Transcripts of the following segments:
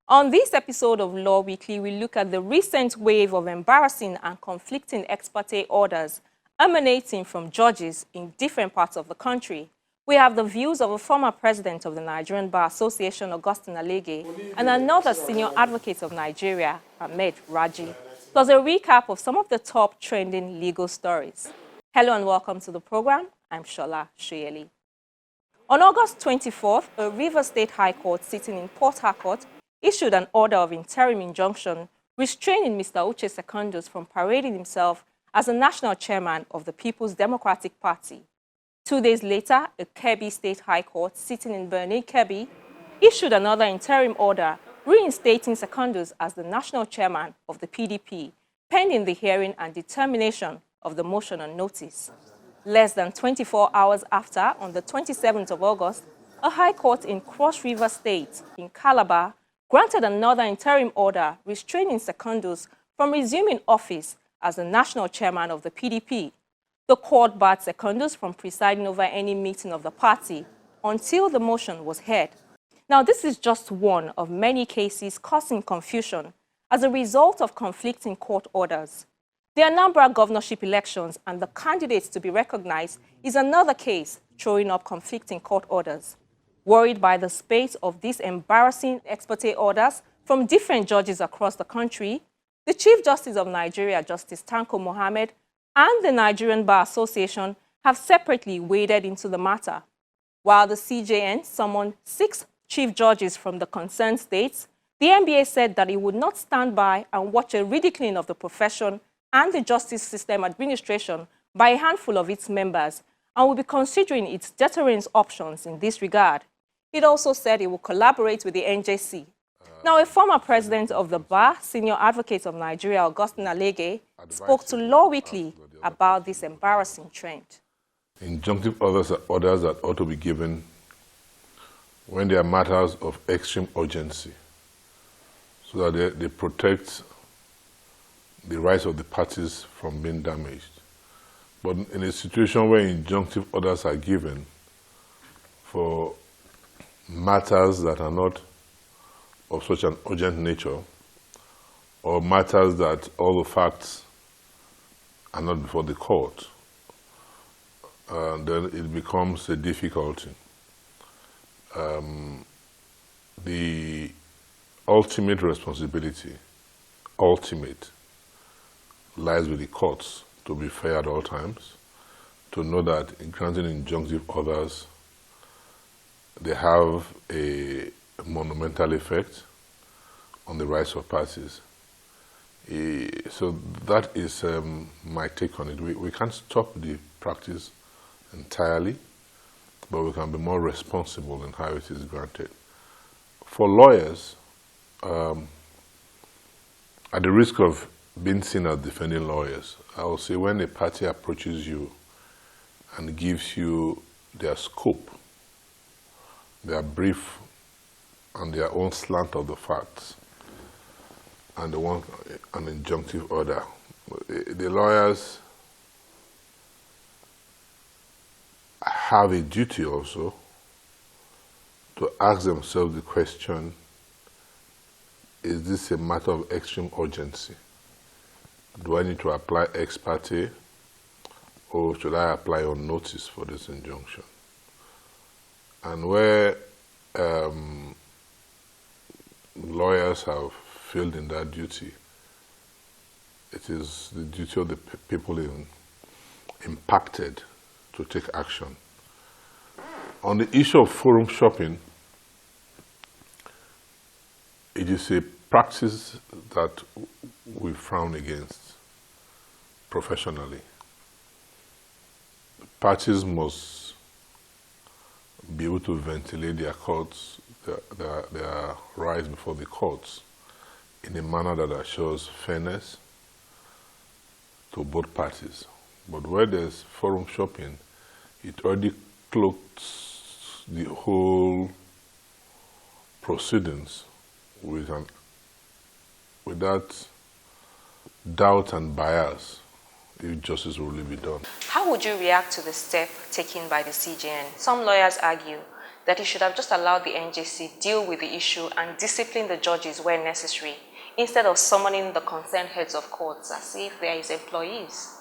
On this episode of Law Weekly, we look at the recent wave of embarrassing and conflicting ex parte orders emanating from judges in different parts of the country. We have the views of a former president of the Nigerian Bar Association, Augustine Alege, and another senior advocate of Nigeria, Ahmed Raji, plus a recap of some of the top trending legal stories. Hello and welcome to the program. I'm Shola Shoyeli. On August 24th, a Rivers State High Court sitting in Port Harcourt issued an order of interim injunction restraining Mr. Uche Secondus from parading himself as the national chairman of the People's Democratic Party. 2 days later, a Kebbi State High Court sitting in Birnin, Kebbi, issued another interim order reinstating Secondus as the national chairman of the PDP, pending the hearing and determination of the motion on notice. Less than 24 hours after, on the 27th of August, a High Court in Cross River State in Calabar granted another interim order restraining Secondus from resuming office as the national chairman of the PDP. The court barred Secondus from presiding over any meeting of the party until the motion was heard. Now, this is just one of many cases causing confusion as a result of conflicting court orders. The Anambra governorship elections and the candidates to be recognized is another case throwing up conflicting court orders. Worried by the spate of these embarrassing ex parte orders from different judges across the country, the Chief Justice of Nigeria, Justice Tanko Mohammed, and the Nigerian Bar Association have separately waded into the matter. While the CJN summoned 6 chief judges from the concerned states, the NBA said that it would not stand by and watch a ridiculing of the profession and the justice system administration by a handful of its members and will be considering its deterrence options in this regard. It also said it will collaborate with the NJC. Now, a former president of the Bar, senior advocate of Nigeria, Augustine Alege, spoke to Law Weekly about this embarrassing trend. Injunctive orders that ought to be given when there are matters of extreme urgency, so that they protect the rights of the parties from being damaged. But in a situation where injunctive orders are given for matters that are not of such an urgent nature, or matters that all the facts are not before the court, then it becomes a difficulty. The ultimate responsibility, lies with the courts to be fair at all times, to know that in granting injunctive orders, they have a monumental effect on the rights of parties. So that is my take on it. We can't stop the practice entirely, but we can be more responsible in how it is granted. For lawyers, at the risk of being seen as defending lawyers, I will say when a party approaches you and gives you their scope, their brief, and their own slant of the facts, and they want an injunctive order, the lawyers have a duty also to ask themselves the question, is this a matter of extreme urgency? Do I need to apply ex parte, or should I apply on notice for this injunction? And where lawyers have failed in that duty, it is the duty of the people impacted to take action. On the issue of forum shopping, it is a practice that we frown against professionally. Parties must be able to ventilate their courts, their rights before the courts in a manner that assures fairness to both parties. But where there's forum shopping, it already cloaks the whole proceedings with that doubt and bias if justice will really be done. How would you react to the step taken by the CJN? Some lawyers argue that he should have just allowed the NJC deal with the issue and discipline the judges where necessary, instead of summoning the concerned heads of courts as if they are his employees?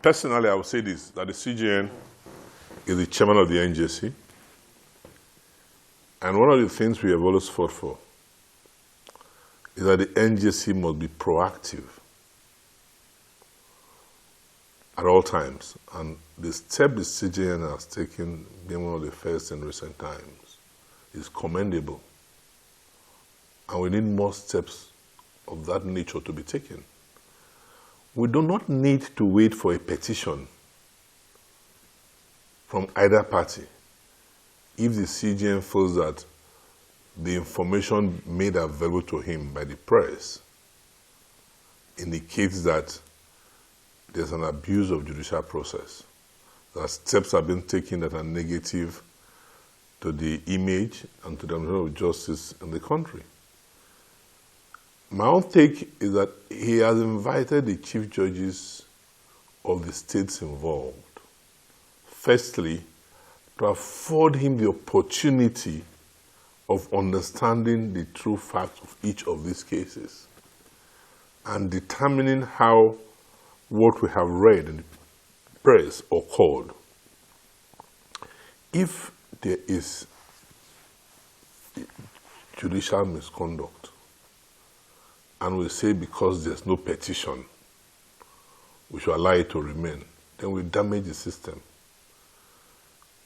Personally, I would say this, that the CJN is the chairman of the NJC. And one of the things we have always fought for is that the NJC must be proactive at all times. And the step the CJN has taken, being one of the first in recent times, is commendable. And we need more steps of that nature to be taken. We do not need to wait for a petition from either party if the CJN feels that the information made available to him by the press indicates that there's an abuse of judicial process, that steps have been taken that are negative to the image and to the administration of justice in the country. My own take is that he has invited the chief judges of the states involved, firstly, to afford him the opportunity of understanding the true facts of each of these cases and determining how what we have read in the press occurred. If there is judicial misconduct, and we say because there's no petition, we should allow it to remain, then we damage the system.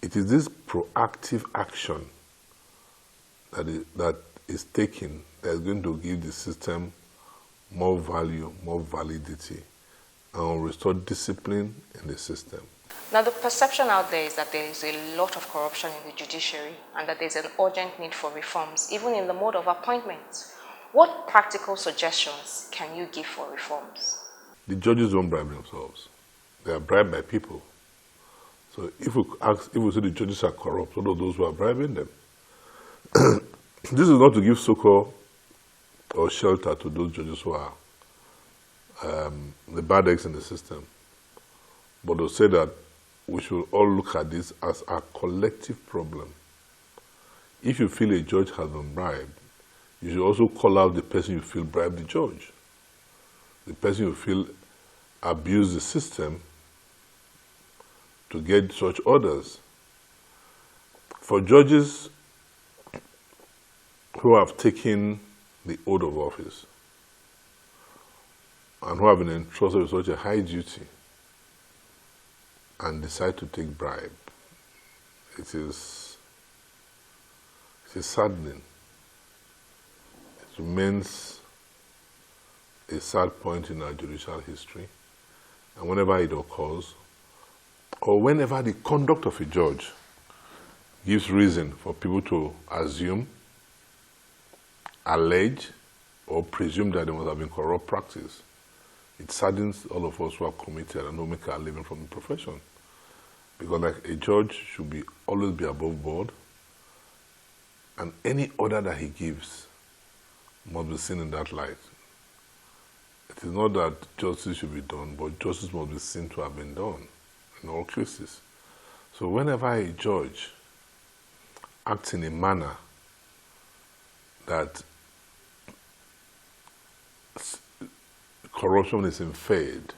It is this proactive action that is taken that is going to give the system more value, more validity, and will restore discipline in the system. Now, the perception out there is that there is a lot of corruption in the judiciary and that there's an urgent need for reforms, even in the mode of appointments. What practical suggestions can you give for reforms? The judges don't bribe themselves. They are bribed by people. So if we say the judges are corrupt, what are those who are bribing them? This is not to give succor or shelter to those judges who are the bad eggs in the system, but to say that we should all look at this as a collective problem. If you feel a judge has been bribed, you should also call out the person you feel bribed the judge, the person you feel abused the system to get such orders. For judges who have taken the oath of office and who have been entrusted with such a high duty and decide to take bribe, it is saddening. It remains a sad point in our judicial history, and whenever it occurs, or whenever the conduct of a judge gives reason for people to assume, allege, or presume that there must have been corrupt practice, it saddens all of us who are committed and who make our living from the profession. Because like a judge should always be above board, and any order that he gives must be seen in that light. It is not that justice should be done, but justice must be seen to have been done in all cases. So whenever a judge acts in a manner that corruption is inferred,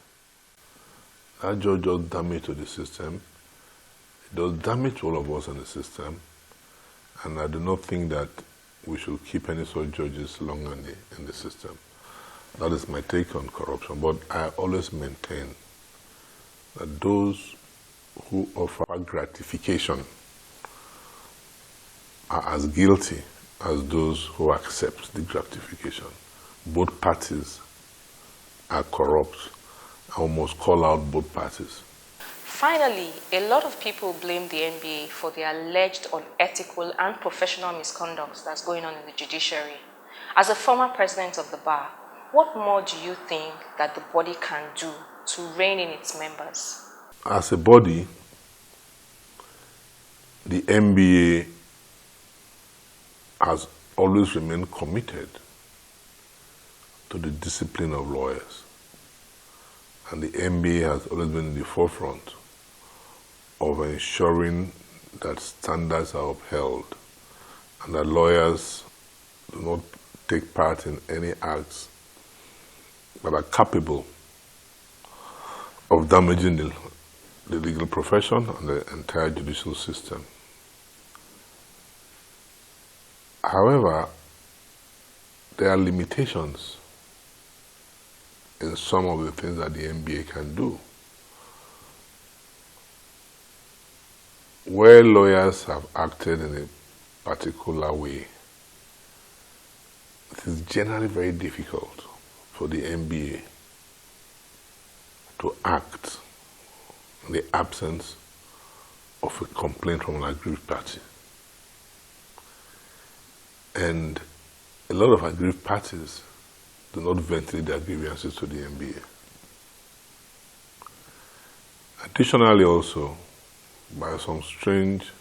that judge does damage to the system. It does damage to all of us in the system, and I do not think that we should keep any such judges long in the system. That is my take on corruption, but I always maintain that those who offer gratification are as guilty as those who accept the gratification. Both parties are corrupt, and we must call out both parties. Finally, a lot of people blame the NBA for the alleged unethical and professional misconduct that's going on in the judiciary. As a former president of the bar, what more do you think that the body can do to rein in its members? As a body, the NBA has always remained committed to the discipline of lawyers. And the NBA has always been in the forefront of ensuring that standards are upheld and that lawyers do not take part in any acts that are capable of damaging the legal profession and the entire judicial system. However, there are limitations in some of the things that the NBA can do. Where lawyers have acted in a particular way, it is generally very difficult for the NBA to act in the absence of a complaint from an aggrieved party. And a lot of aggrieved parties do not ventilate their grievances to the NBA. Additionally also, by some strange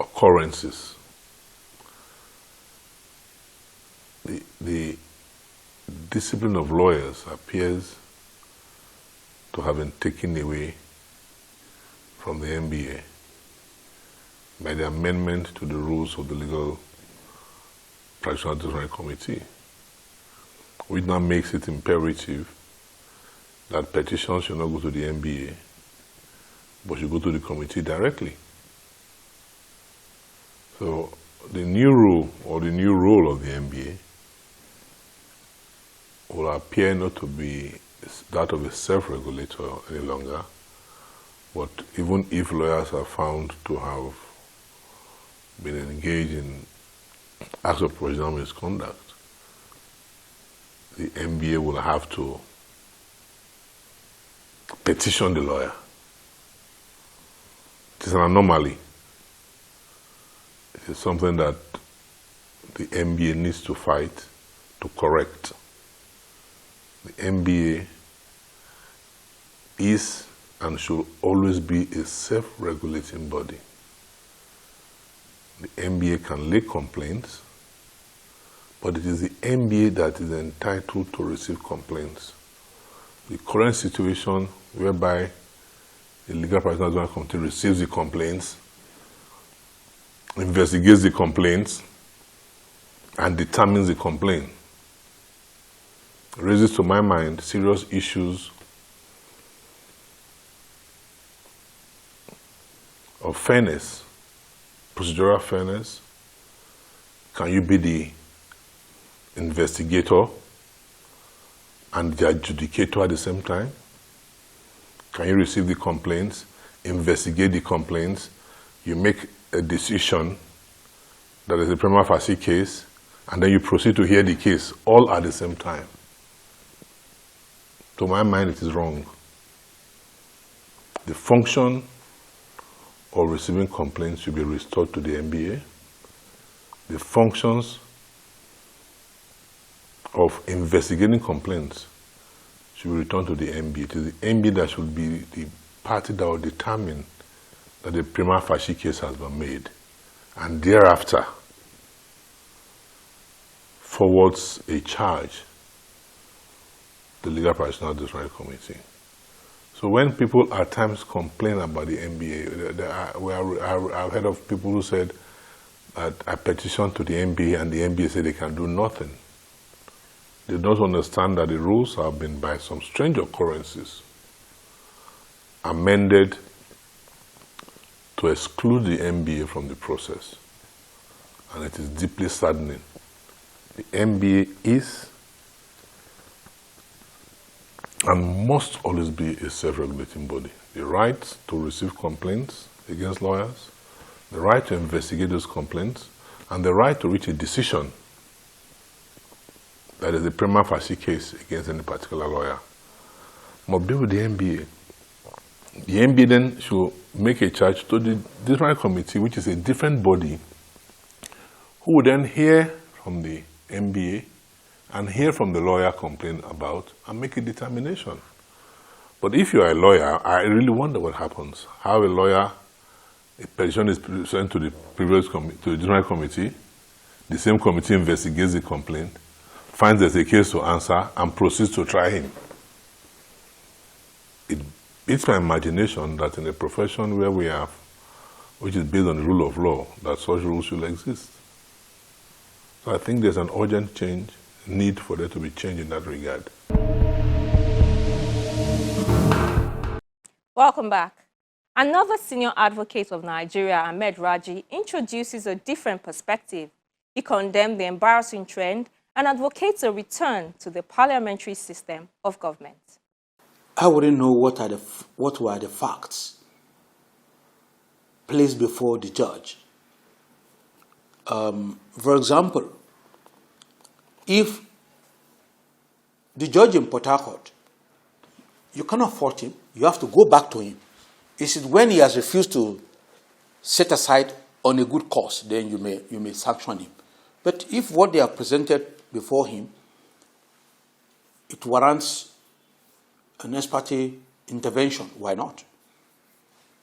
occurrences, the discipline of lawyers appears to have been taken away from the NBA by the amendment to the rules of the Legal Practitioner Advisory Committee, which now makes it imperative that petitions should not go to the NBA, but should go to the committee directly. So the new rule or the new role of the NBA will appear not to be that of a self-regulator any longer, but even if lawyers are found to have been engaged in acts of professional misconduct, the NBA will have to petition the lawyer. It is an anomaly. It is something that the NBA needs to fight to correct. The NBA is and should always be a self-regulating body. The NBA can lay complaints, but it is the NBA that is entitled to receive complaints. The current situation whereby the Legal Practitioner Advisory Committee receives the complaints, investigates the complaints, and determines the complaint raises to my mind serious issues of fairness, procedural fairness. Can you be the investigator and the adjudicator at the same time? Can you receive the complaints, investigate the complaints, you make a decision that is a prima facie case, and then you proceed to hear the case all at the same time? To my mind, it is wrong. The function of receiving complaints should be restored to the NBA. The functions of investigating complaints should be returned to the NBA. It is the NBA that should be the party that will determine that the prima facie case has been made, and thereafter forwards a charge to the Legal Practitioner Advisory Committee. So when people at times complain about the NBA, I've heard of people who said that I petitioned to the NBA and the NBA said they can do nothing. They don't understand that the rules have been, by some strange occurrences, amended to exclude the NBA from the process. And it is deeply saddening. The NBA is and must always be a self-regulating body. The right to receive complaints against lawyers, the right to investigate those complaints, and the right to reach a decision that is a prima facie case against any particular lawyer must be with the NBA. The NBA then should make a charge to the disciplinary committee, which is a different body, who would then hear from the NBA and hear from the lawyer complain about and make a determination. But if you are a lawyer, I really wonder what happens. How a lawyer, a petition is sent to the previous to the disciplinary committee, the same committee investigates the complaint, finds there's a case to answer, and proceeds to try him. it beats my imagination that in a profession where we have, which is based on the rule of law, that such rules should exist. So I think there's an urgent need for there to be change in that regard. Welcome back. Another senior advocate of Nigeria, Ahmed Raji, introduces a different perspective. He condemned the embarrassing trend and advocates a return to the parliamentary system of government. I wouldn't know what were the facts placed before the judge. For example, if the judge in Port Harcourt, you cannot fault him, you have to go back to him. Is it when he has refused to set aside on a good cause, then you may sanction him. But if what they have presented before him, it warrants an ex parte intervention, why not?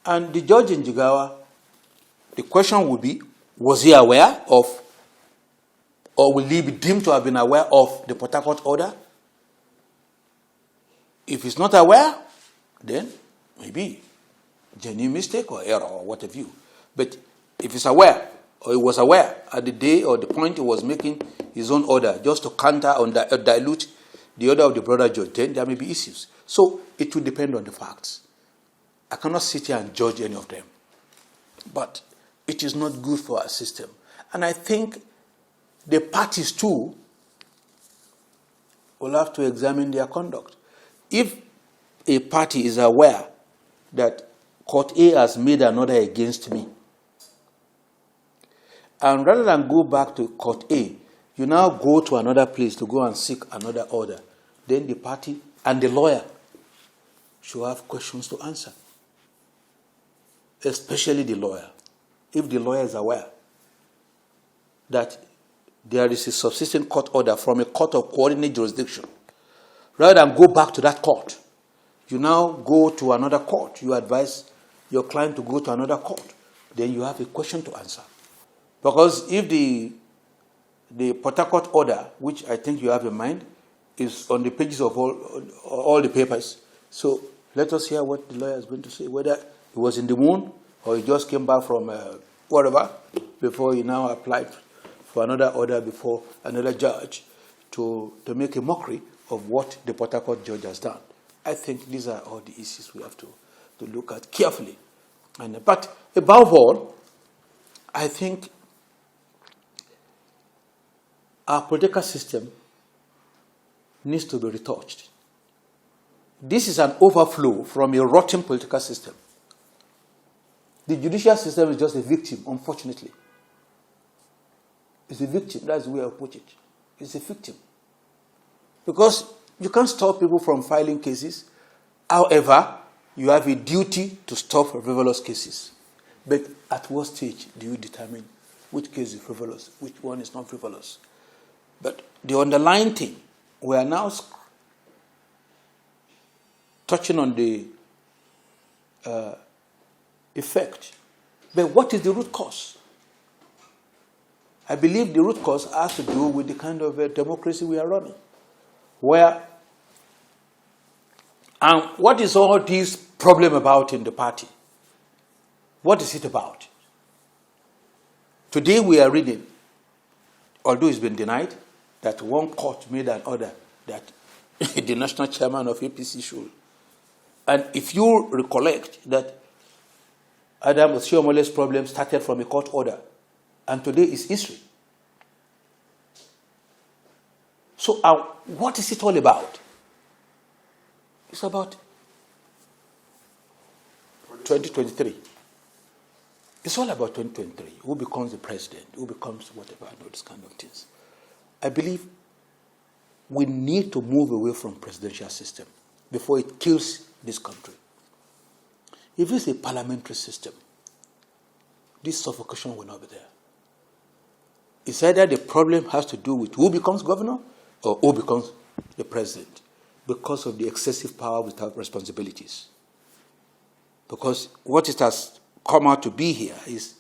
And the judge in Jigawa, the question would be, was he aware of, or will he be deemed to have been aware of the Port Harcourt order? If he's not aware, then maybe genuine mistake or error or what have you. But if he's aware, or he was aware at the day or the point he was making his own order, just to counter or dilute the order of the brother judge, then there may be issues. So it will depend on the facts. I cannot sit here and judge any of them. But it is not good for our system. And I think the parties too will have to examine their conduct. If a party is aware that Court A has made an order against me, and rather than go back to Court A, you now go to another place to go and seek another order, then the party and the lawyer should have questions to answer. Especially the lawyer. If the lawyer is aware that there is a subsistent court order from a court of coordinate jurisdiction, rather than go back to that court, you now go to another court. You advise your client to go to another court. Then you have a question to answer. Because if the Port Harcourt order, which I think you have in mind, is on the pages of all the papers, so let us hear what the lawyer is going to say, whether he was in the moon or he just came back from whatever before he now applied for another order before another judge to make a mockery of what the Port Harcourt judge has done. I think these are all the issues we have to look at carefully. But above all, I think our political system needs to be retouched. This is an overflow from a rotten political system. The judicial system is just a victim, unfortunately. It's a victim, that's the way I put it. It's a victim. Because you can't stop people from filing cases. However, you have a duty to stop frivolous cases. But at what stage do you determine which case is frivolous, which one is not frivolous? But the underlying thing, we are now touching on the effect. But what is the root cause? I believe the root cause has to do with the kind of democracy we are running. And what is all this problem about in the party? What is it about? Today we are reading, although it's been denied, that one court made an order that the national chairman of APC should. And if you recollect that Adam Oshiomhole's problem started from a court order, and today is history. So what is it all about? It's about 2023. It's all about 2023. Who becomes the president? Who becomes whatever? I know this kind of things. I believe we need to move away from presidential system before it kills this country. If it's a parliamentary system, this suffocation will not be there. It's either the problem has to do with who becomes governor or who becomes the president because of the excessive power without responsibilities. Because what it has come out to be here is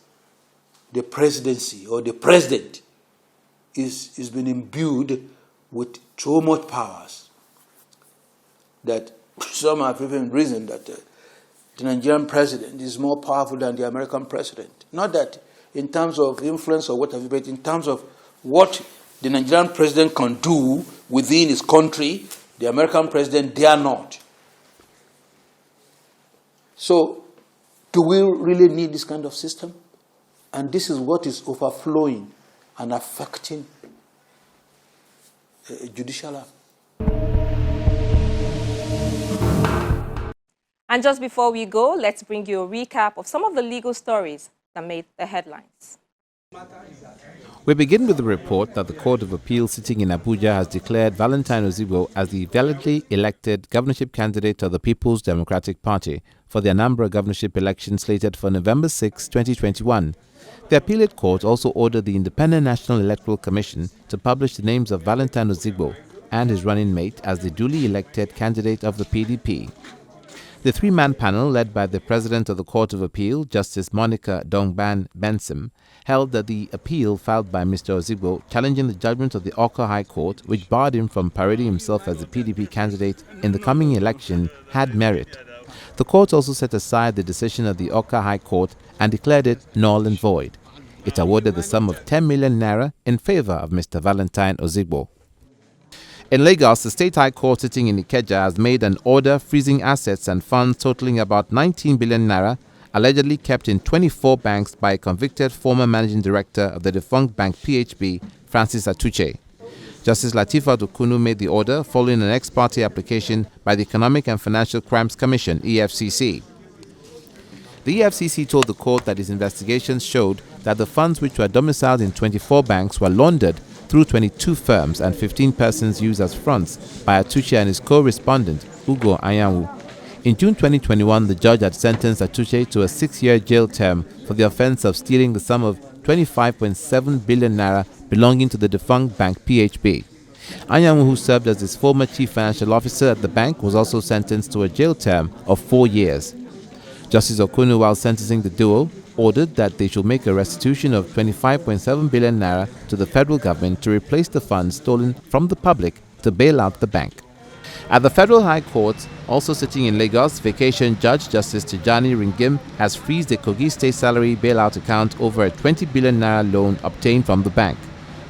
the presidency or the president is been imbued with so much powers that Some have even reasoned that the Nigerian president is more powerful than the American president. Not that in terms of influence or whatever, but in terms of what the Nigerian president can do within his country, the American president dare not. So, do we really need this kind of system? And this is what is overflowing and affecting judicial act. And just before we go, let's bring you a recap of some of the legal stories that made the headlines. We begin with the report that the Court of Appeal sitting in Abuja has declared Valentine Ozigbo as the validly elected governorship candidate of the People's Democratic Party for the Anambra governorship election slated for November 6, 2021. The appellate court also ordered the Independent National Electoral Commission to publish the names of Valentine Ozigbo and his running mate as the duly elected candidate of the PDP. The three-man panel, led by the President of the Court of Appeal, Justice Monica Dongban Bensim, held that the appeal filed by Mr. Ozigbo challenging the judgment of the Awka High Court, which barred him from parading himself as the PDP candidate in the coming election, had merit. The court also set aside the decision of the Awka High Court and declared it null and void. It awarded the sum of 10 million naira in favor of Mr. Valentine Ozigbo. In Lagos, the State High Court sitting in Ikeja has made an order freezing assets and funds totaling about 19 billion naira, allegedly kept in 24 banks by a convicted former managing director of the defunct bank PHB, Francis Atuche. Justice Latifa Dokunu made the order following an ex parte application by the Economic and Financial Crimes Commission, EFCC. The EFCC told the court that its investigations showed that the funds, which were domiciled in 24 banks, were laundered through 22 firms and 15 persons used as fronts by Atuche and his co-respondent, Ugo Anyanwu. In June 2021, the judge had sentenced Atuche to a 6-year jail term for the offense of stealing the sum of 25.7 billion naira belonging to the defunct bank PHB. Anyanwu, who served as his former chief financial officer at the bank, was also sentenced to a jail term of 4 years. Justice Okunu, while sentencing the duo, ordered that they should make a restitution of 25.7 billion naira to the federal government to replace the funds stolen from the public to bail out the bank. At the Federal High Court, also sitting in Lagos, vacation judge Justice Tijani Ringim has freezed the Kogi State salary bailout account over a 20 billion naira loan obtained from the bank.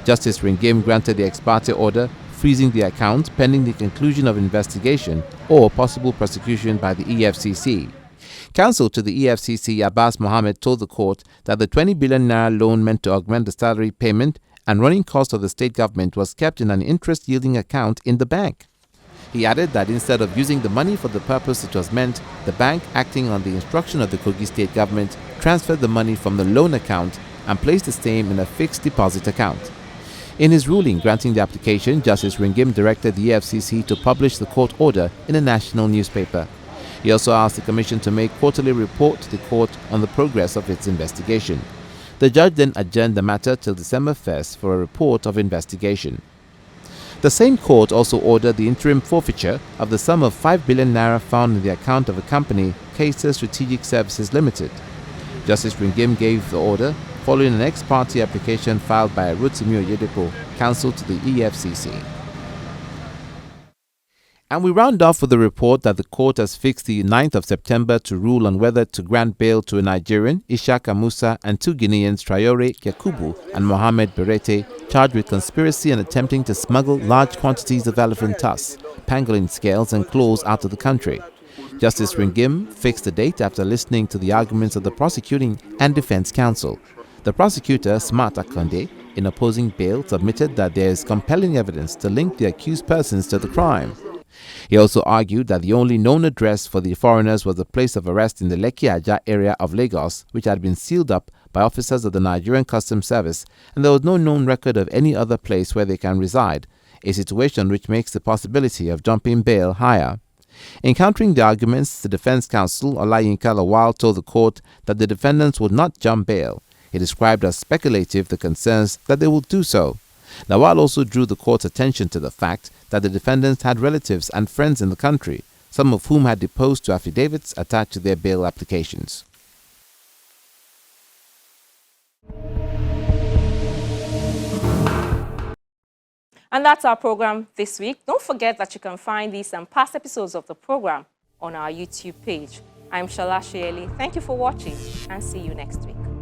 Justice Ringim granted the ex parte order freezing the account pending the conclusion of investigation or possible prosecution by the EFCC. Counsel to the EFCC, Abbas Mohammed, told the court that the 20 billion naira loan meant to augment the salary payment and running cost of the state government was kept in an interest-yielding account in the bank. He added that instead of using the money for the purpose it was meant, the bank, acting on the instruction of the Kogi state government, transferred the money from the loan account and placed the same in a fixed deposit account. In his ruling granting the application, Justice Ringim directed the EFCC to publish the court order in a national newspaper. He also asked the Commission to make quarterly report to the court on the progress of its investigation. The judge then adjourned the matter till December 1st for a report of investigation. The same court also ordered the interim forfeiture of the sum of 5 billion naira found in the account of a company, Caser Strategic Services Limited. Justice Ringim gave the order following an ex parte application filed by Rotimi Oyedepo, counsel to the EFCC. And we round off with the report that the court has fixed the 9th of September to rule on whether to grant bail to a Nigerian, Ishaka Musa, and 2 Guineans, Traore Yakubu and Mohamed Berete, charged with conspiracy and attempting to smuggle large quantities of elephant tusks, pangolin scales, and claws out of the country. Justice Ringim fixed the date after listening to the arguments of the prosecuting and defense counsel. The prosecutor, Smart Akonde, in opposing bail, submitted that there is compelling evidence to link the accused persons to the crime. He also argued that the only known address for the foreigners was the place of arrest in the Lekki Aja area of Lagos, which had been sealed up by officers of the Nigerian Customs Service, and there was no known record of any other place where they can reside, a situation which makes the possibility of jumping bail higher. In countering the arguments, the defense counsel, Olayinka Lawal, told the court that the defendants would not jump bail. He described as speculative the concerns that they will do so. Lawal also drew the court's attention to the fact that the defendants had relatives and friends in the country, some of whom had deposed to affidavits attached to their bail applications. And that's our program this week. Don't forget that you can find these and past episodes of the program on our YouTube page. I'm Shola Shieli. Thank you for watching and see you next week.